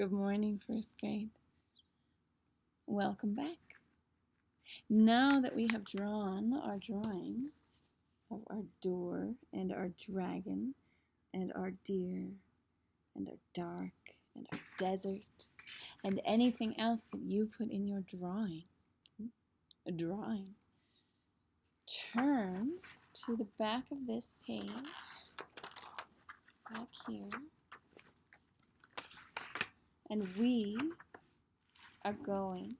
Good morning, first grade. Welcome back. Now that we have drawn our drawing of our door and our dragon and our deer and our dark and our desert and anything else that you put in your drawing, turn to the back of this page, back here, and we are going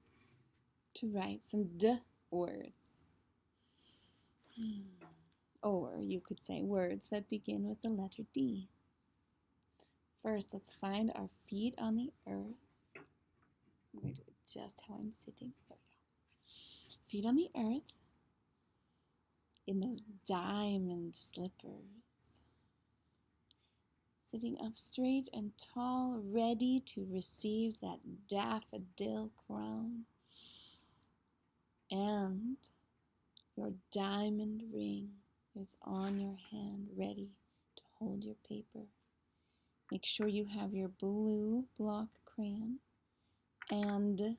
to write some D words. Or you could say words that begin with the letter D. First, let's find our feet on the earth. I'm going to adjust how I'm sitting. There we go. Feet on the earth in those diamond slippers. Sitting up straight and tall, ready to receive that daffodil crown. And your diamond ring is on your hand, ready to hold your paper. Make sure you have your blue block crayon and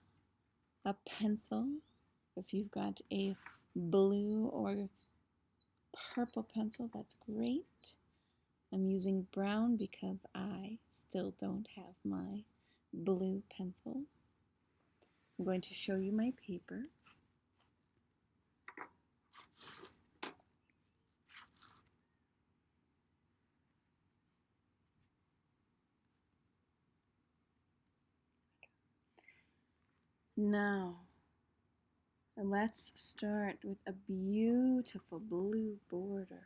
a pencil. If you've got a blue or purple pencil, that's great. I'm using brown because I still don't have my blue pencils. I'm going to show you my paper. Now, let's start with a beautiful blue border.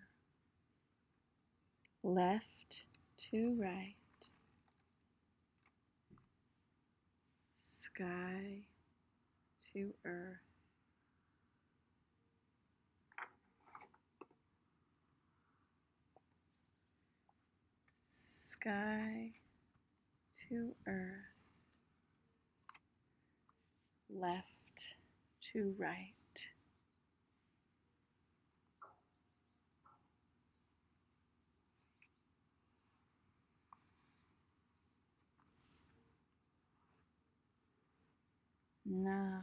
Left to right. Sky to earth. Sky to earth. Left to right. Now,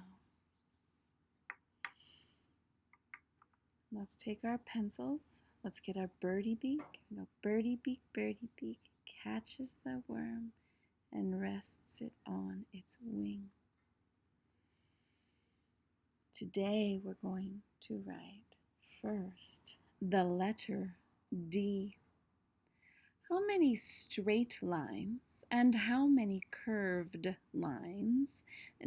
let's take our pencils. Let's get our birdie beak. Go birdie beak, catches the worm and rests it on its wing. Today we're going to write first the letter D. How many straight lines and how many curved lines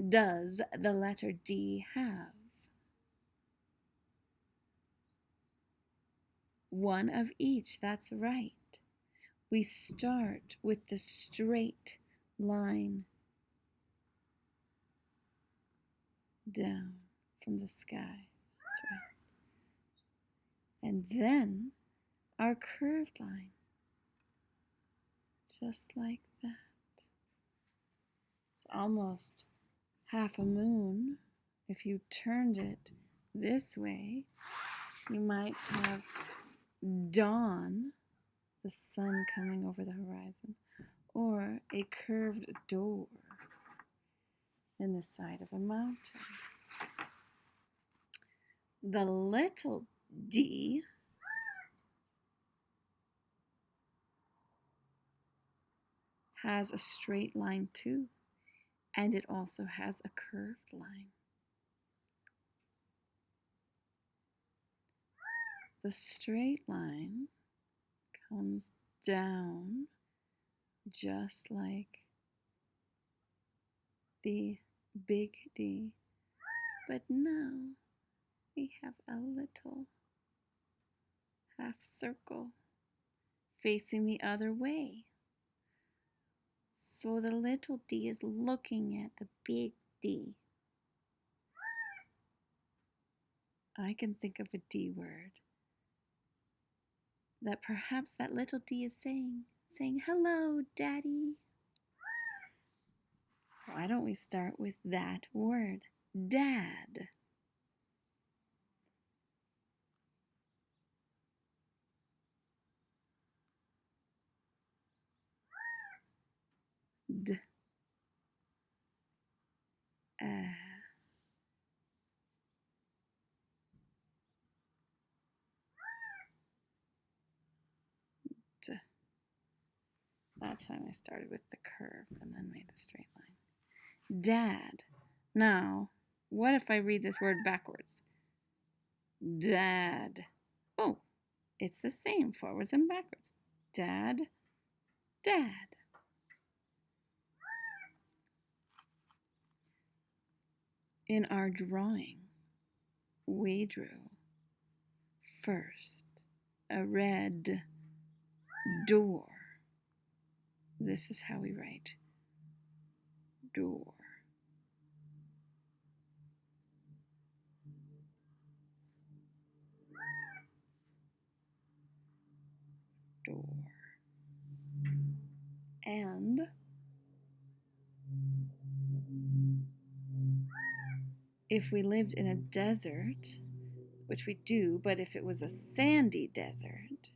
does the letter D have? One of each, that's right. We start with the straight line down from the sky, that's right. And then our curved line, just like that. It's almost half a moon. If you turned it this way, you might have dawn, the sun coming over the horizon, or a curved door in the side of a mountain. The little d has a straight line too, and it also has a curved line. The straight line comes down just like the big D, but now we have a little half circle facing the other way. So the little d is looking at the big D. I can think of a D word that perhaps that little d is saying, hello, Daddy. Why don't we start with that word, Dad? D. that time I started with the curve and then made the straight line. Dad. Now, what if I read this word backwards? Dad. Oh, it's the same forwards and backwards. Dad, dad. In our drawing, we drew first a red door. This is how we write door. Door. And if we lived in a desert, which we do, but if it was a sandy desert,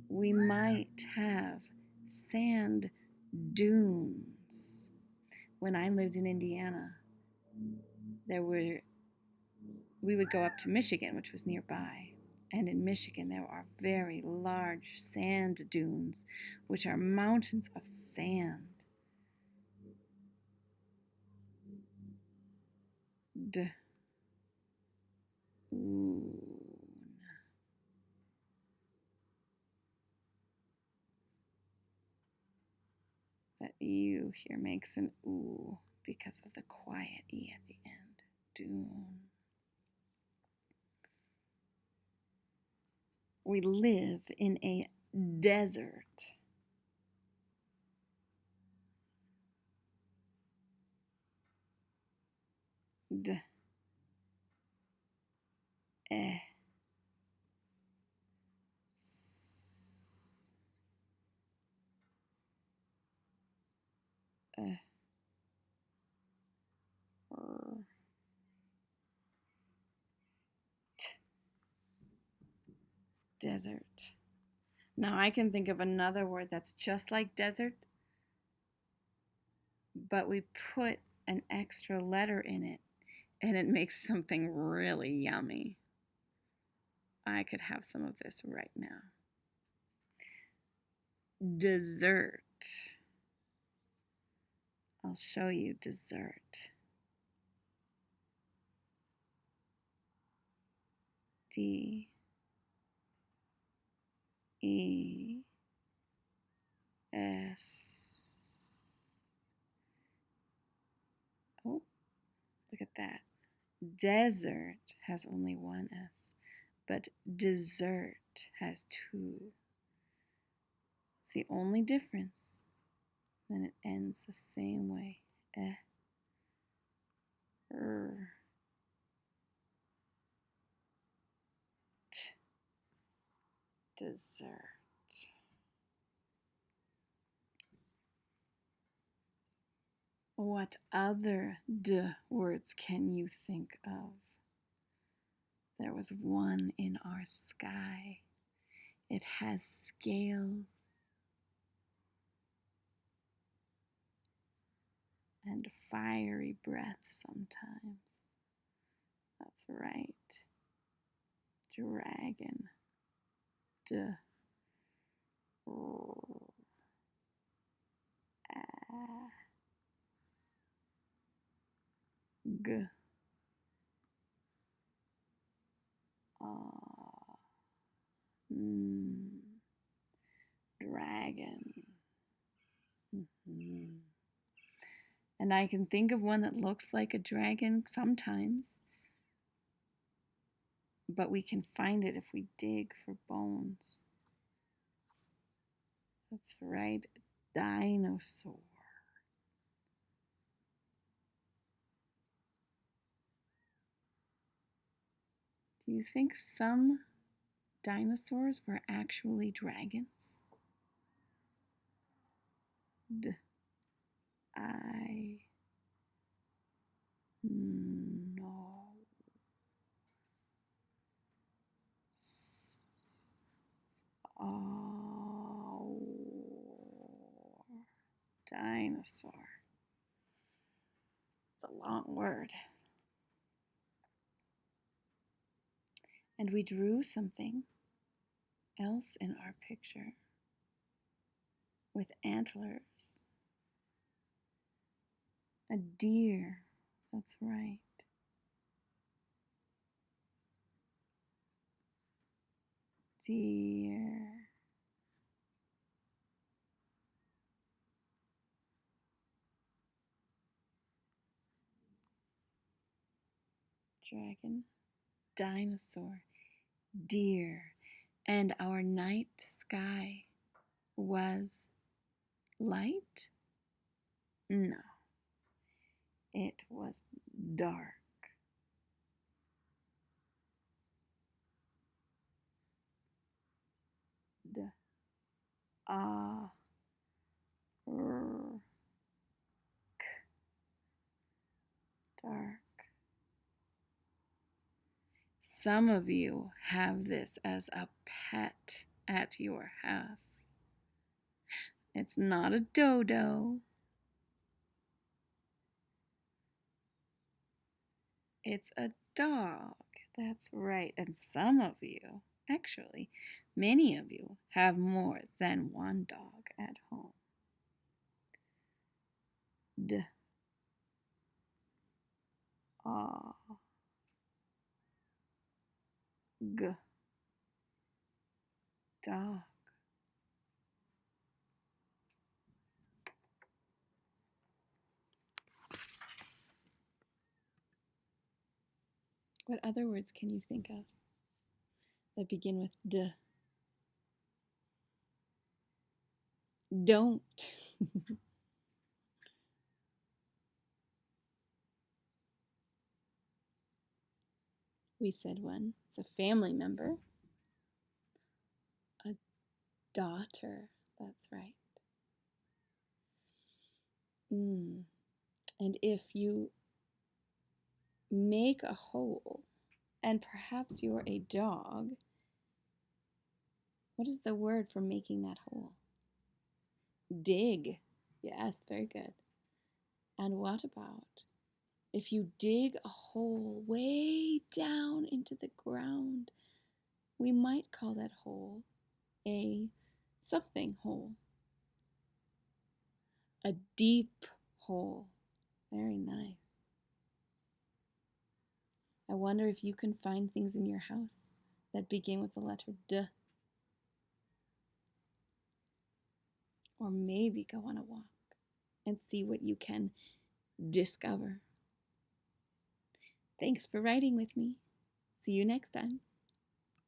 we might have sand dunes. When I lived in Indiana, we would go up to Michigan, which was nearby. And in Michigan, there are very large sand dunes, which are mountains of sand. Dune. That U here makes an ooh because of the quiet E at the end. Dune. We live in a desert. D. E. S. R. T. Desert. Now I can think of another word that's just like desert, but we put an extra letter in it and it makes something really yummy. I could have some of this right now. Dessert. I'll show you dessert. D. E. S. Oh, look at that. Desert has only one S, but dessert has two. It's the only difference. Then it ends the same way. T. Dessert. What other D words can you think of? There was one in our sky. It has scales and fiery breath sometimes. That's right. Dragon. D. R. A. G. Dragon. And I can think of one that looks like a dragon sometimes, but we can find it if we dig for bones. That's right, dinosaur. Do you think some dinosaurs were actually dragons? No. Dinosaur. It's a long word. And we drew something else in our picture. with antlers. A deer, that's right. Deer. Dragon, dinosaur, deer, and our night sky was light? No, it was dark. Dark. Some of you have this as a pet at your house. It's not a dodo. It's a dog. That's right. And some of you, actually, many of you, have more than one dog at home. Dog. Dog. What other words can you think of that begin with D? Don't. We said one. It's a family member. A daughter. That's right. And if you make a hole, and perhaps you're a dog, what is the word for making that hole? Dig. Yes, very good. And what about if you dig a hole way down into the ground? We might call that hole a something hole. A deep hole. Very nice. I wonder if you can find things in your house that begin with the letter D. Or maybe go on a walk and see what you can discover. Thanks for writing with me. See you next time.